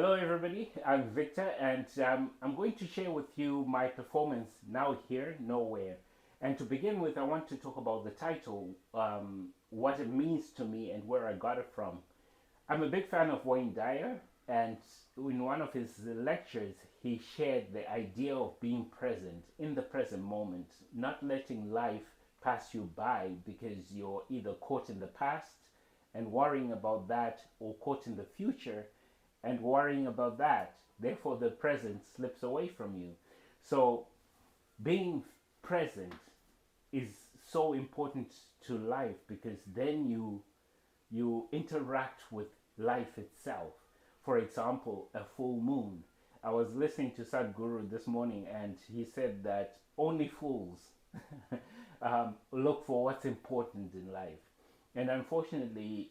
Hello, everybody. I'm Victor, and I'm going to share with you my performance Now Here, Nowhere. And to begin with, I want to talk about the title, what it means to me, and where I got it from. I'm a big fan of Wayne Dyer, and in one of his lectures, he shared the idea of being present in the present moment, not letting life pass you by because you're either caught in the past and worrying about that, or caught in the future and worrying about that. Therefore, the present slips away from you. So, being present is so important to life because then you interact with life itself. For example, a full moon. I was listening to Sadhguru this morning, and he said that only fools look for what's important in life. And unfortunately,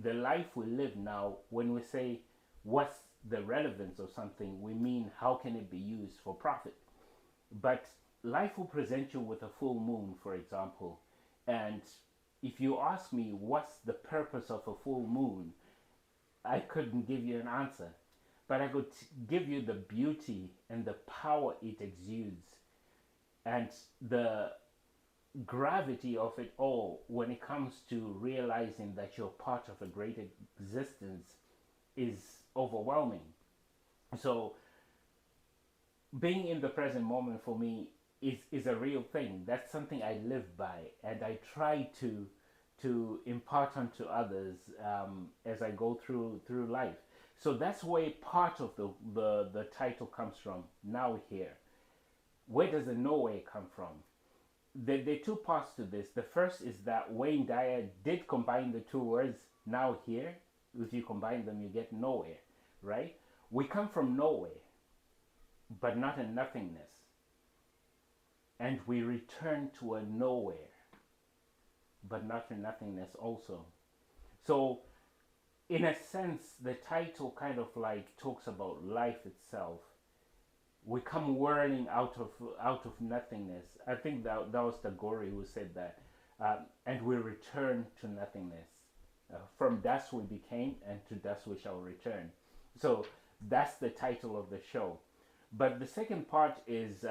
the life we live now, when we say what's the relevance of something, we mean how can it be used for profit. But life will present you with a full moon, for example. And if you ask me what's the purpose of a full moon, I couldn't give you an answer. But I could give you the beauty and the power it exudes and the gravity of it all when it comes to realizing that you're part of a greater existence is overwhelming. So being in the present moment for me is a real thing. That's something I live by, and I try to impart onto others as I go through life. So that's where part of the title comes from. Now here, where does the nowhere come from? There are two parts to this. The first is that Wayne Dyer did combine the two words now here. If you combine them, you get nowhere, right? We come from nowhere, but not in nothingness. And we return to a nowhere, but not in nothingness also. So, in a sense, the title kind of like talks about life itself. We come whirling out of nothingness. I think that was Tagore who said that, and we return to nothingness. From dust we became, and to dust we shall return. So that's the title of the show. But the second part is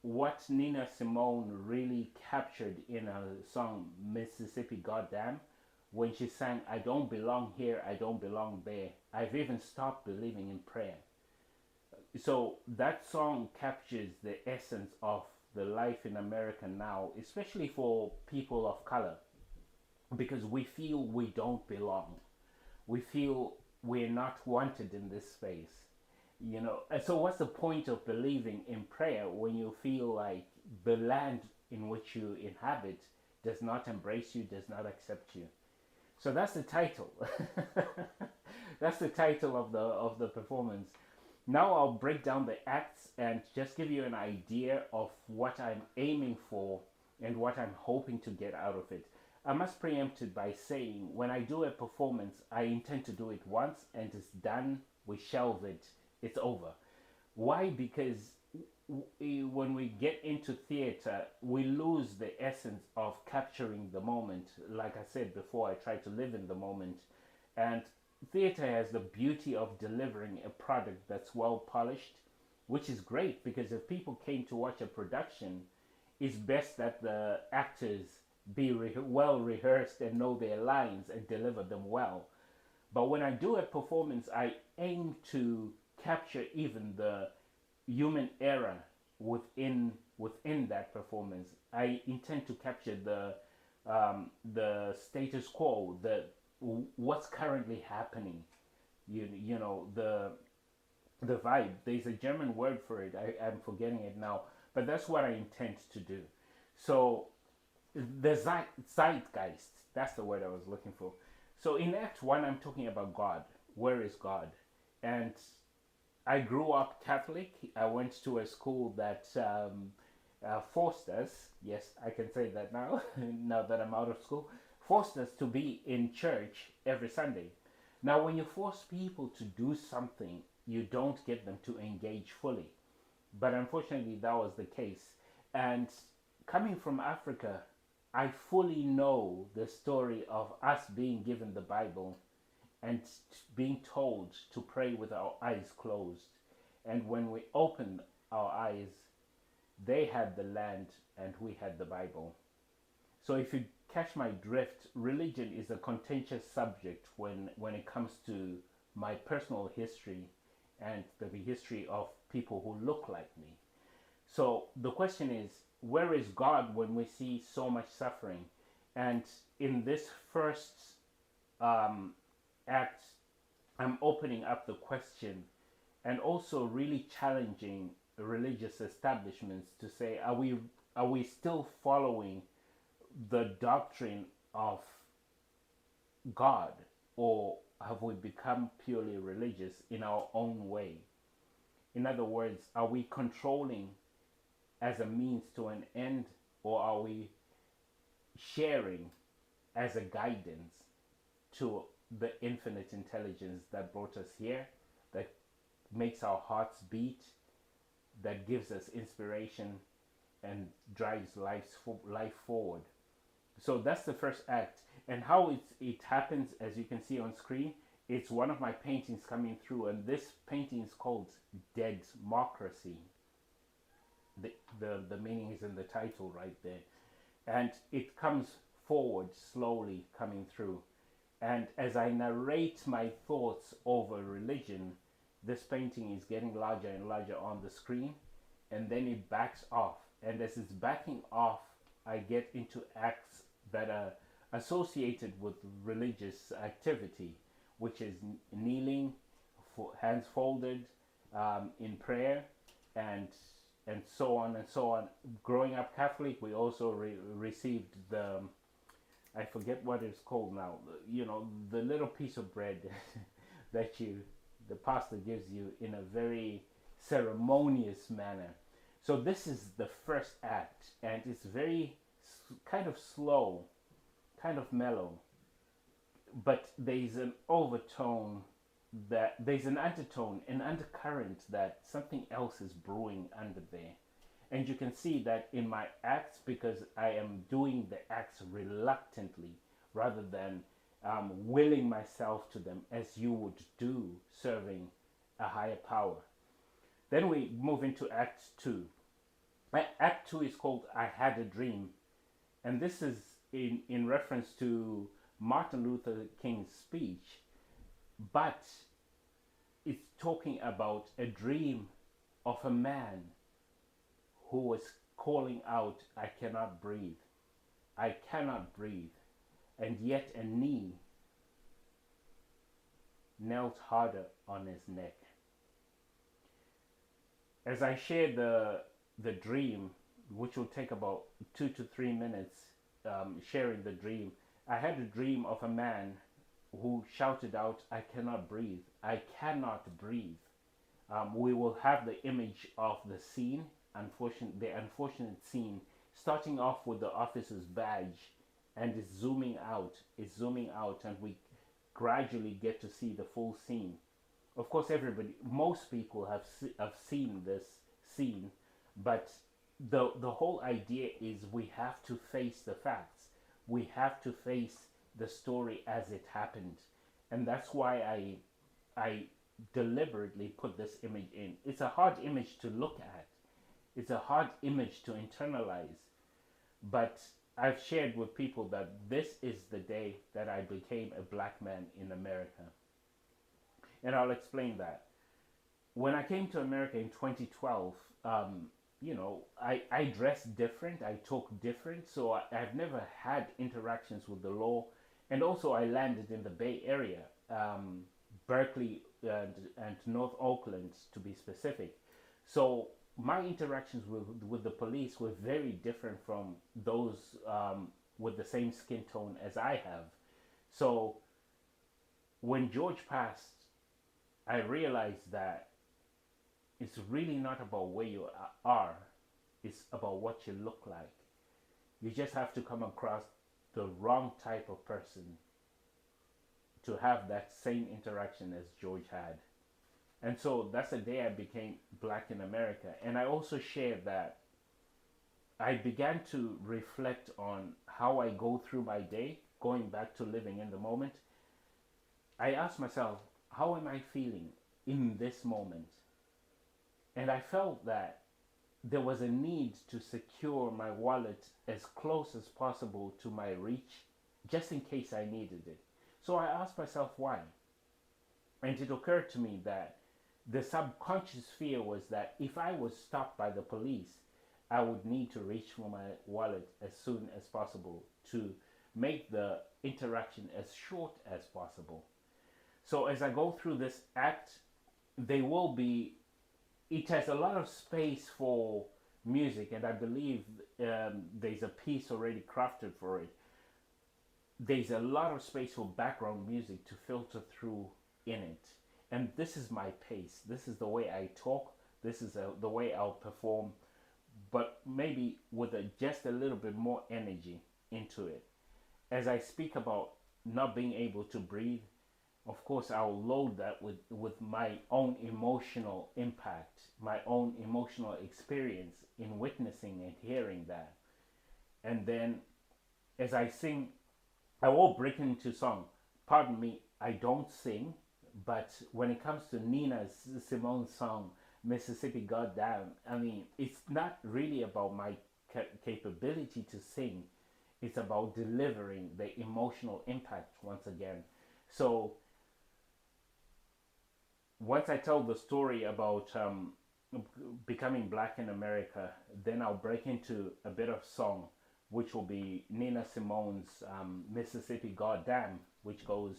what Nina Simone really captured in her song Mississippi Goddam, when she sang, I don't belong here, I don't belong there. I've even stopped believing in prayer. So that song captures the essence of the life in America now, especially for people of color, because we feel we don't belong. We feel we're not wanted in this space. And so what's the point of believing in prayer when you feel like the land in which you inhabit does not embrace you, does not accept you? So that's the title. That's the title of the performance. Now I'll break down the acts and just give you an idea of what I'm aiming for and what I'm hoping to get out of it. I must preempt it by saying when I do a performance, I intend to do it once and it's done, we shelve it, it's over. Why? Because when we get into theater, we lose the essence of capturing the moment. Like I said before, I try to live in the moment. And theater has the beauty of delivering a product that's well polished, which is great because if people came to watch a production, it's best that the actors be well rehearsed and know their lines and deliver them well. But when I do a performance, I aim to capture even the human error within that performance. I intend to capture the status quo, the what's currently happening. The vibe. There's a German word for it. I'm forgetting it now, but that's what I intend to do. So the zeitgeist. That's the word I was looking for. So in Act One, I'm talking about God. Where is God? And I grew up Catholic. I went to a school that forced us, yes, I can say that now, now that I'm out of school, forced us to be in church every Sunday. Now, when you force people to do something, you don't get them to engage fully. But unfortunately, that was the case. And coming from Africa, I fully know the story of us being given the Bible and being told to pray with our eyes closed. And when we opened our eyes, they had the land and we had the Bible. So if you catch my drift, religion is a contentious subject when it comes to my personal history and the history of people who look like me. So the question is, where is God when we see so much suffering? And in this first act, I'm opening up the question and also really challenging religious establishments to say, are we still following the doctrine of God, or have we become purely religious in our own way? In other words, are we controlling as a means to an end, or are we sharing as a guidance to the infinite intelligence that brought us here, that makes our hearts beat, that gives us inspiration and drives life forward? So that's the first act. And how it happens, as you can see on screen, it's one of my paintings coming through, and this painting is called Dead Democracy. The meaning is in the title right there. And it comes forward slowly coming through. And as I narrate my thoughts over religion, this painting is getting larger and larger on the screen, and then it backs off. And as it's backing off, I get into acts that are associated with religious activity, which is kneeling, hands folded in prayer, and so on and so on. Growing up Catholic, we also received the, I forget what it's called now, the little piece of bread that the pastor gives you in a very ceremonious manner. So this is the first act, and it's very kind of slow, kind of mellow, but there's an overtone, that there's an undertone, an undercurrent, that something else is brewing under there. And you can see that in my acts, because I am doing the acts reluctantly rather than willing myself to them, as you would do serving a higher power. Then we move into Act 2. Act 2 is called I Had a Dream. And this is in reference to Martin Luther King's speech, but it's talking about a dream of a man who was calling out, I cannot breathe. I cannot breathe. And yet a knee knelt harder on his neck. As I share the dream, which will take about 2 to 3 minutes, sharing the dream, I had a dream of a man who shouted out, I cannot breathe. I cannot breathe. We will have the image of the scene, the unfortunate scene, starting off with the officer's badge, and it's zooming out, and we gradually get to see the full scene. Of course, most people have seen this scene, but the whole idea is we have to face the facts. We have to face the story as it happened. And that's why I deliberately put this image in. It's a hard image to look at. It's a hard image to internalize. But I've shared with people that this is the day that I became a black man in America. And I'll explain that. When I came to America in 2012, I dressed different, I talk different, so I've never had interactions with the law. And also I landed in the Bay Area, Berkeley and North Oakland to be specific. So my interactions with the police were very different from those with the same skin tone as I have. So when George passed, I realized that it's really not about where you are, it's about what you look like. You just have to come across the wrong type of person to have that same interaction as George had. And so that's the day I became black in America. And I also shared that I began to reflect on how I go through my day, going back to living in the moment. I asked myself, how am I feeling in this moment? And I felt that there was a need to secure my wallet as close as possible to my reach, just in case I needed it. So I asked myself why. And it occurred to me that the subconscious fear was that if I was stopped by the police, I would need to reach for my wallet as soon as possible to make the interaction as short as possible. So as I go through this act, they will be, it has a lot of space for music, and I believe there's a piece already crafted for it. There's a lot of space for background music to filter through in it. And this is my pace. This is the way I talk. This is the way I'll perform, but maybe with just a little bit more energy into it. As I speak about not being able to breathe, of course, I'll load that with my own emotional impact, my own emotional experience in witnessing and hearing that. And then as I sing, I will break into song. Pardon me, I don't sing, but when it comes to Nina Simone's song, Mississippi Goddamn, I mean, it's not really about my capability to sing. It's about delivering the emotional impact once again. So once I tell the story about becoming black in America, then I'll break into a bit of song, which will be Nina Simone's Mississippi Goddamn, which goes,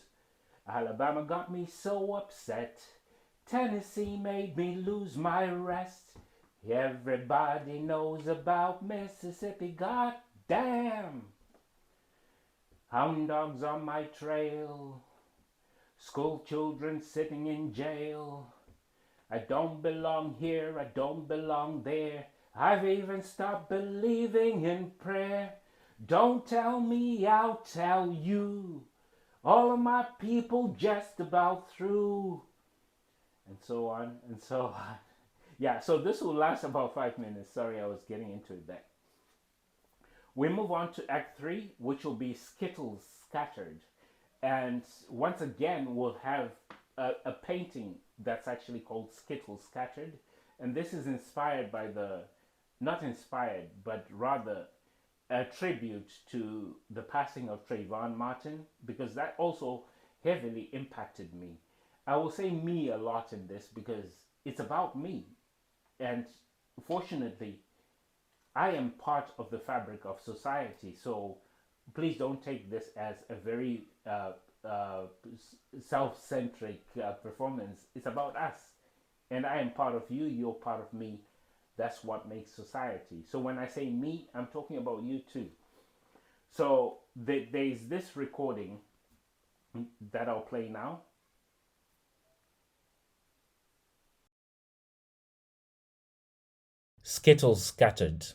Alabama got me so upset. Tennessee made me lose my rest. Everybody knows about Mississippi Goddamn. Hound dogs on my trail. School children sitting in jail. I don't belong here, I don't belong there. I've even stopped believing in prayer. Don't tell me, I'll tell you. All of my people just about through. And so on and so on. Yeah, so this will last about 5 minutes. Sorry, I was getting into it there. We move on to Act 3, which will be Skittles Scattered. And once again, we'll have a painting that's actually called Skittles Scattered. And this is inspired by not inspired, but rather a tribute to the passing of Trayvon Martin, because that also heavily impacted me. I will say me a lot in this because it's about me. And fortunately, I am part of the fabric of society. So please don't take this as a very self-centric performance. It's about us. And I am part of you, you're part of me. That's what makes society. So when I say me, I'm talking about you too. So there's this recording that I'll play now. Skittles Scattered.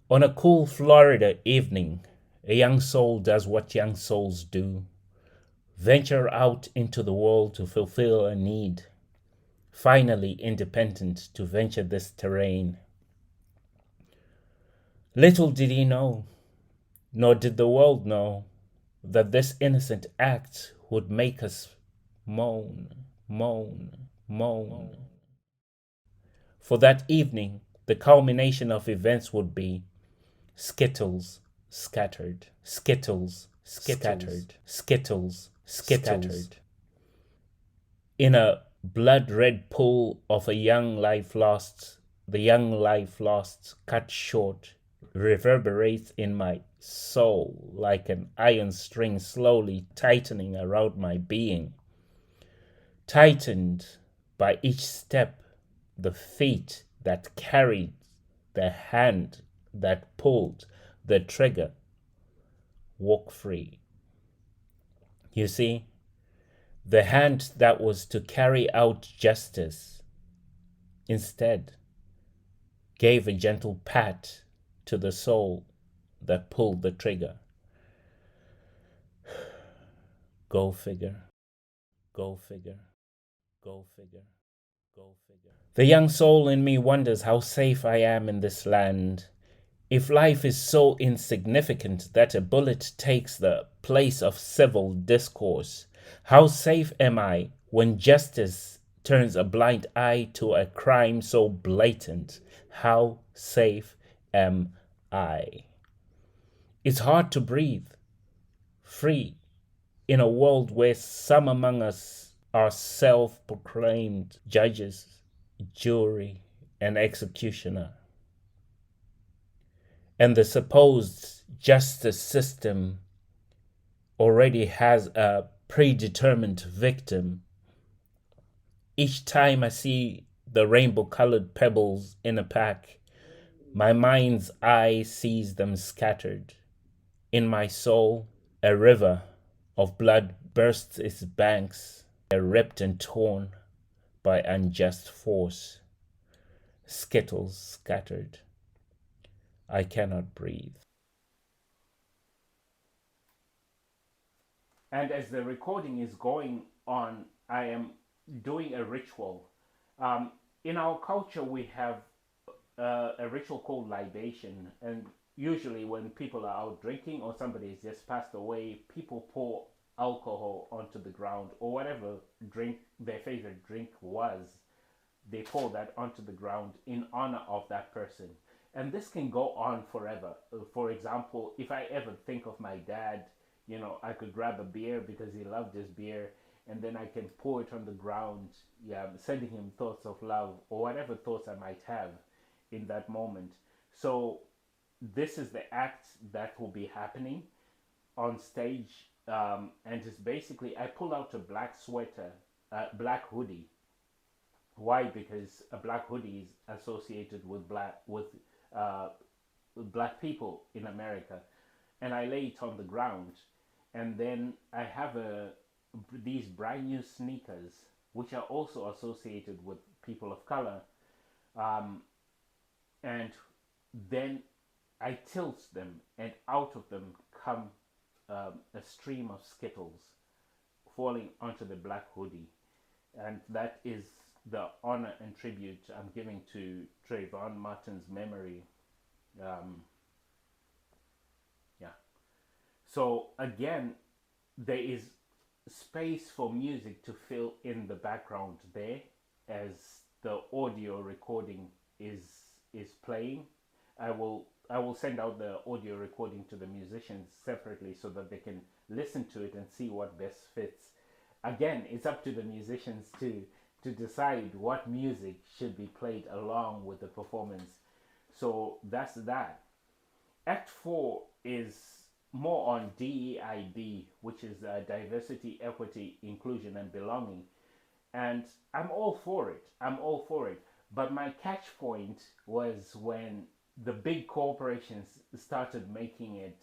On a cool Florida evening, a young soul does what young souls do. Venture out into the world to fulfill a need. Finally independent to venture this terrain. Little did he know, nor did the world know, that this innocent act would make us moan, moan, moan. For that evening, the culmination of events would be Skittles scattered, Skittles scattered, Skittles scattered. In a blood-red pool of a young life lost, the young life lost, cut short, reverberates in my soul like an iron string slowly tightening around my being. Tightened by each step, the feet that carried, the hand that pulled the trigger, walk free. You see, the hand that was to carry out justice instead gave a gentle pat to the soul that pulled the trigger. Go figure, go figure, go figure, go figure. The young soul in me wonders how safe I am in this land. If life is so insignificant that a bullet takes the place of civil discourse, How safe am I when justice turns a blind eye to a crime so blatant? How safe am I? It's hard to breathe free in a world where some among us are self proclaimed judges, jury, and executioner. And the supposed justice system already has a predetermined victim. Each time I see the rainbow colored pebbles in a pack, my mind's eye sees them scattered. In my soul, a river of blood bursts its banks, ripped and torn by unjust force. Skittles scattered. I cannot breathe. And as the recording is going on, I am doing a ritual. Um, in our culture, we have a ritual called libation, and usually when people are out drinking or somebody has just passed away, people pour alcohol onto the ground or whatever drink their favorite drink was. They pour that onto the ground in honor of that person. And this can go on forever. For example, if I ever think of my dad, I could grab a beer because he loved his beer, and then I can pour it on the ground, yeah, sending him thoughts of love or whatever thoughts I might have in that moment. So this is the act that will be happening on stage, and it's basically I pull out a black sweater, black hoodie. Why? Because a black hoodie is associated with uh, black people in America, and I lay it on the ground, and then I have these brand new sneakers, which are also associated with people of color, um, and then I tilt them, and out of them come a stream of Skittles falling onto the black hoodie, and that is the honor and tribute I'm giving to Trayvon Martin's memory. Um, yeah. So again, there is space for music to fill in the background there as the audio recording is playing. I will send out the audio recording to the musicians separately so that they can listen to it and see what best fits. Again, it's up to the musicians to decide what music should be played along with the performance. So that's that. Act 4 is more on DEIB, which is diversity, equity, inclusion, and belonging. And I'm all for it. I'm all for it. But my catch point was when the big corporations started making it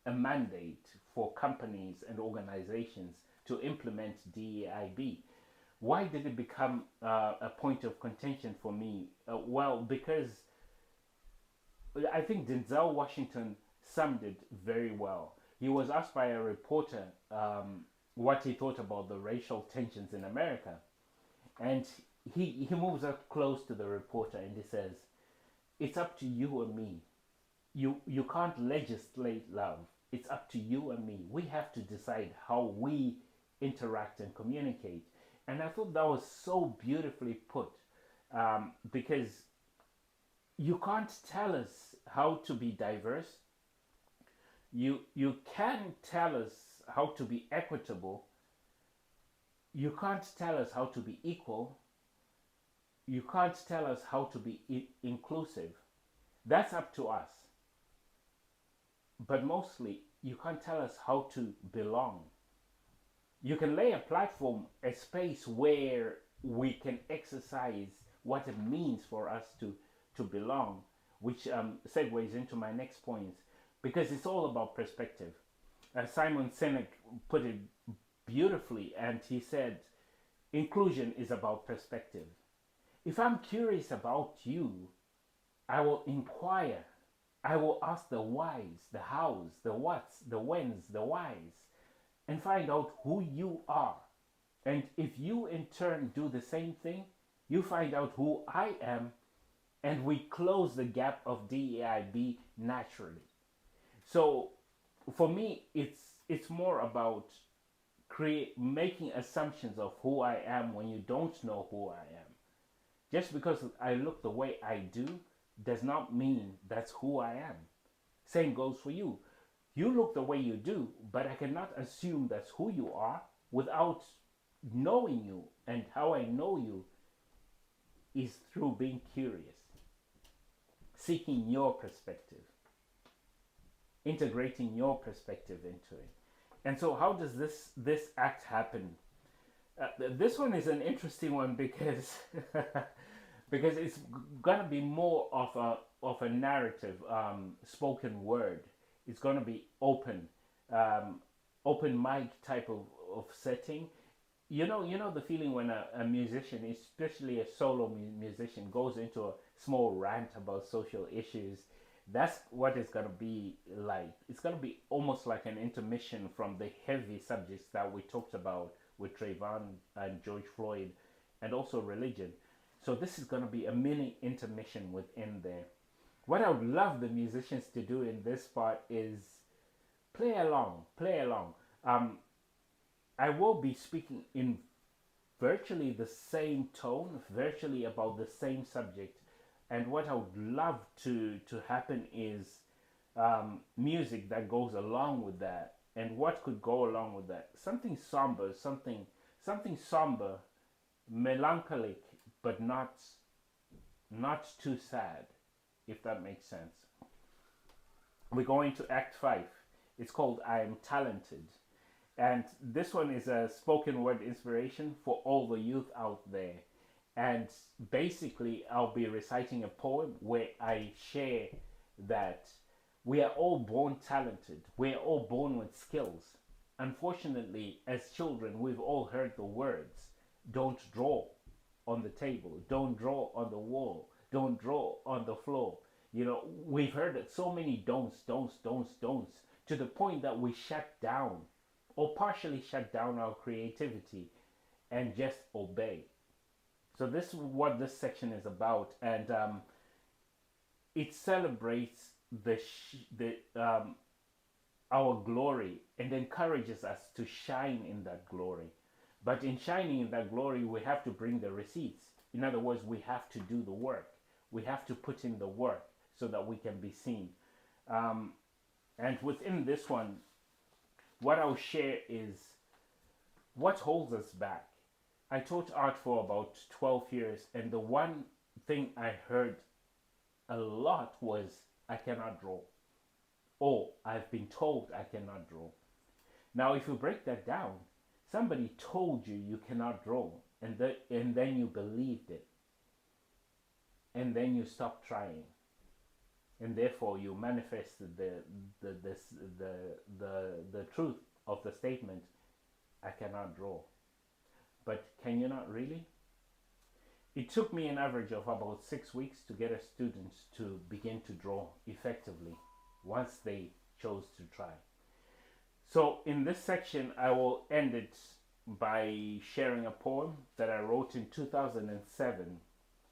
a mandate for companies and organizations to implement DEIB. Why did it become a point of contention for me? Well, because I think Denzel Washington summed it very well. He was asked by a reporter what he thought about the racial tensions in America, and he moves up close to the reporter and he says, "It's up to you and me. You can't legislate love. It's up to you and me. We have to decide how we interact and communicate." And I thought that was so beautifully put, because you can't tell us how to be diverse. You can tell us how to be equitable. You can't tell us how to be equal. You can't tell us how to be inclusive. That's up to us. But mostly, you can't tell us how to belong. You can lay a platform, a space where we can exercise what it means for us to belong, which segues into my next point, because it's all about perspective. Simon Sinek put it beautifully, and he said, inclusion is about perspective. If I'm curious about you, I will inquire. I will ask the whys, the hows, the whats, the whens, the whys, and find out who you are. And if you in turn do the same thing, you find out who I am, and we close the gap of DEIB naturally. So for me, it's more about making assumptions of who I am when you don't know who I am. Just because I look the way I do does not mean that's who I am. Same goes for you. You look the way you do, but I cannot assume that's who you are without knowing you. And how I know you is through being curious, seeking your perspective, integrating your perspective into it. And so, how does this act happen? This one is an interesting one because because it's gonna be more of a narrative, spoken word. It's gonna be open mic type of setting. You know the feeling when a musician, especially a solo musician, goes into a small rant about social issues. That's what it's gonna be like. It's gonna be almost like an intermission from the heavy subjects that we talked about with Trayvon and George Floyd, and also religion. So this is gonna be a mini intermission within there. What I would love the musicians to do in this part is play along, play along. I will be speaking in virtually the same tone, virtually about the same subject. And what I would love to happen is music that goes along with that. And what could go along with that? Something somber, something somber, melancholic, but not too sad, if that makes sense. We're going to Act 5. It's called I Am Talented. And this one is a spoken word inspiration for all the youth out there. And basically, I'll be reciting a poem where I share that we are all born talented. We are all born with skills. Unfortunately, as children, we've all heard the words, don't draw on the table, don't draw on the wall, don't draw on the floor. We've heard it, so many don'ts, to the point that we shut down or partially shut down our creativity and just obey. So this is what this section is about, and it celebrates our glory and encourages us to shine in that glory. But in shining in that glory, we have to bring the receipts. In other words, we have to do the work. We have to put in the work so that we can be seen. And within this one, what I'll share is what holds us back. I taught art for about 12 years, and the one thing I heard a lot was, I cannot draw. Or I've been told I cannot draw. Now, if you break that down, somebody told you you cannot draw, and then you believed it. And then you stopped trying. And therefore you manifested the truth of the statement, I cannot draw. But can you not really? It took me an average of about 6 weeks to get a student to begin to draw effectively once they chose to try. So in this section, I will end it by sharing a poem that I wrote in 2007.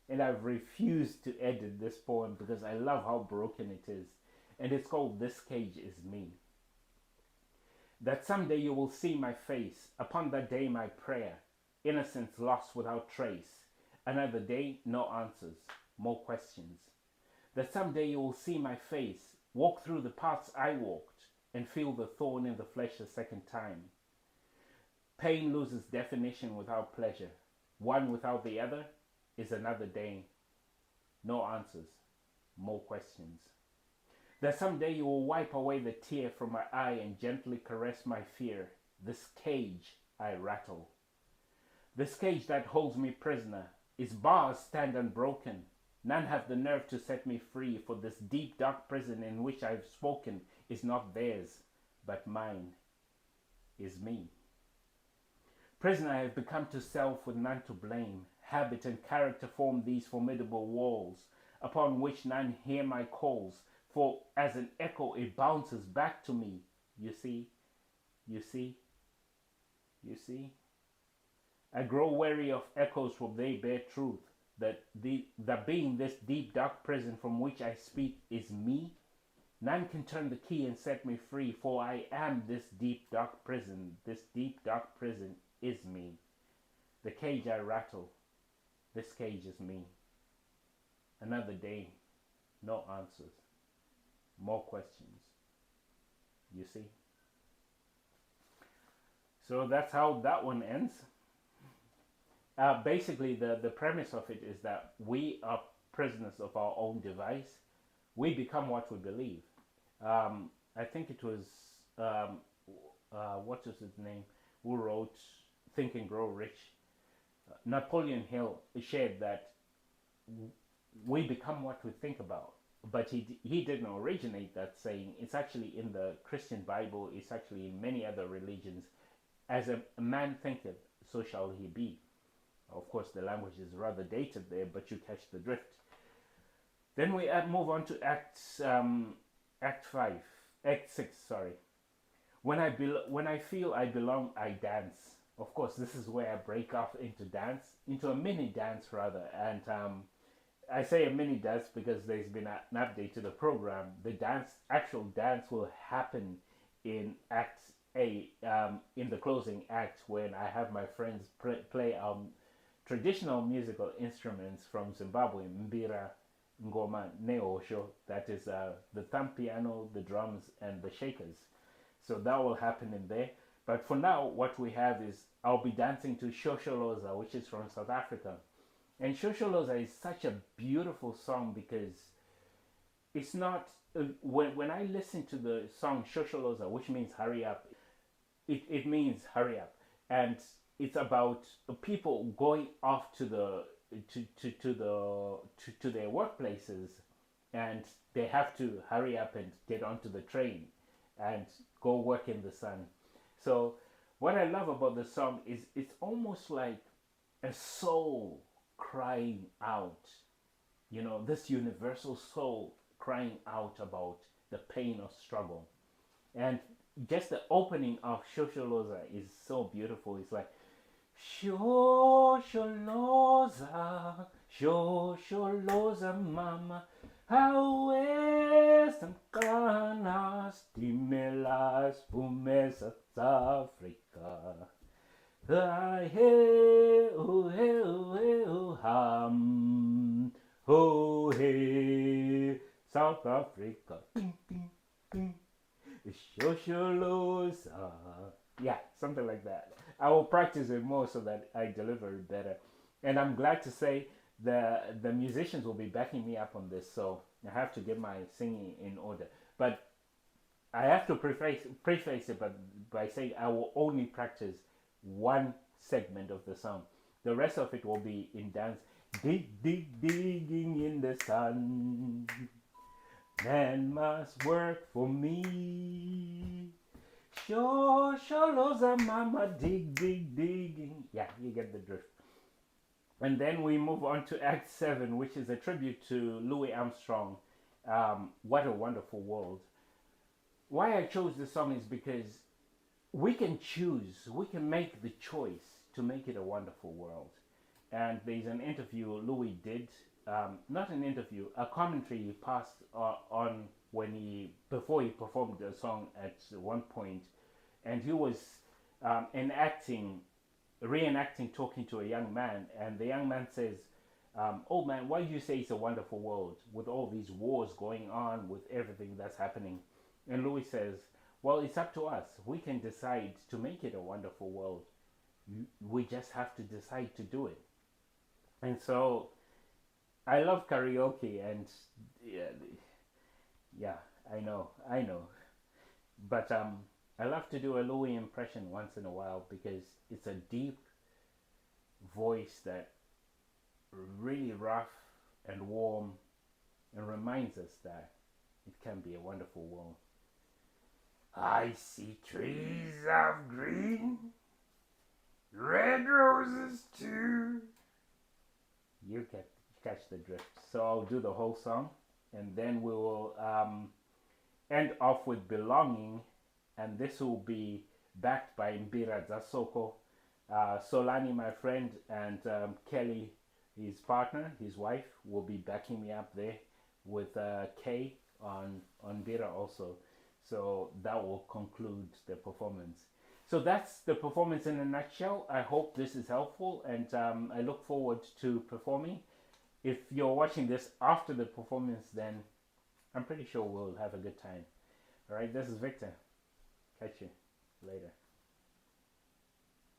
And I've refused to edit this poem because I love how broken it is. And it's called This Cage Is Me. That someday you will see my face, upon that day my prayer, innocence lost without trace. Another day, no answers, more questions. That someday you will see my face, walk through the paths I walked, and feel the thorn in the flesh a second time. Pain loses definition without pleasure. One without the other is another day. No answers, more questions. That someday you will wipe away the tear from my eye and gently caress my fear. This cage I rattle. This cage that holds me prisoner. Its bars stand unbroken. None have the nerve to set me free, for this deep dark prison in which I've spoken is not theirs, but mine is me. Prisoner I have become to self with none to blame. Habit and character form these formidable walls, upon which none hear my calls, for as an echo it bounces back to me. You see, you see, you see. I grow weary of echoes, for they bear truth, that being this deep dark prison from which I speak is me, None can turn the key and set me free, for I am this deep dark prison. This deep dark prison is me. The cage I rattle, this cage is me. Another day, no answers, more questions. You see? So that's how that one ends. Basically, the premise of it is that we are prisoners of our own device. We become what we believe. I think it was, um, what is his name, who wrote Think and Grow Rich. Napoleon Hill shared that we become what we think about. But he didn't originate that saying. It's actually in the Christian Bible. It's actually in many other religions. As a man thinketh, so shall he be. Of course, the language is rather dated there, but you catch the drift. Then we move on to Act 5, Act 6, sorry. When I feel I belong, I dance. Of course, this is where I break off into a mini dance rather. And I say a mini dance because there's been an update to the program. The actual dance will happen in Act 8, in the closing act, when I have my friends play traditional musical instruments from Zimbabwe, mbira, ngoma, neosho, that is the thumb piano, the drums, and the shakers. So that will happen in there. But for now, what we have is I'll be dancing to Shosholoza, which is from South Africa. And Shosholoza is such a beautiful song because it's not, when I listen to the song Shosholoza, which means hurry up, it means hurry up. And it's about people going off to their workplaces, and they have to hurry up and get onto the train and go work in the sun. So what I love about the song is it's almost like a soul crying out, this universal soul crying out about the pain of struggle. And just the opening of Shosholoza is so beautiful. It's like Shosholoza, Shosholoza mama, hawe sankanas timelas pume South Africa. Hey, oh, hey, oh, hey, oh, oh, hey, South Africa. Ding, ding, ding. Shosholoza. Yeah, something like that. I will practice it more so that I deliver it better. And I'm glad to say the musicians will be backing me up on this, so I have to get my singing in order. But I have to preface it by saying I will only practice one segment of the song. The rest of it will be in dance. Dig, dig, digging in the sun. Man must work for me. Shosholoza mama, dig, dig, digging. Yeah, you get the drift. And then we move on to Act 7, which is a tribute to Louis Armstrong. What a Wonderful World. Why I chose this song is because we can choose, we can make the choice to make it a wonderful world. And there's an interview Louis did, not an interview, a commentary he passed on before he performed the song at one point, and he was reenacting talking to a young man, and the young man says, "Oh man, why do you say it's a wonderful world with all these wars going on, with everything that's happening?" And Louis says, "Well, it's up to us. We can decide to make it a wonderful world. We just have to decide to do it." And so I love karaoke, and yeah, I know, but I love to do a Louis impression once in a while because it's a deep voice that really rough and warm and reminds us that it can be a wonderful world. I see trees of green, red roses too. You catch the drift. So I'll do the whole song, and then we will end off with Belonging, and this will be backed by Mbira Zasoko, Solani, my friend, and Kelly, his partner, his wife, will be backing me up there with Kay on Bira also. So that will conclude the performance. So that's the performance in a nutshell. I hope this is helpful, and I look forward to performing. If you're watching this after the performance, then I'm pretty sure we'll have a good time. All right, this is Victor. Catch you later.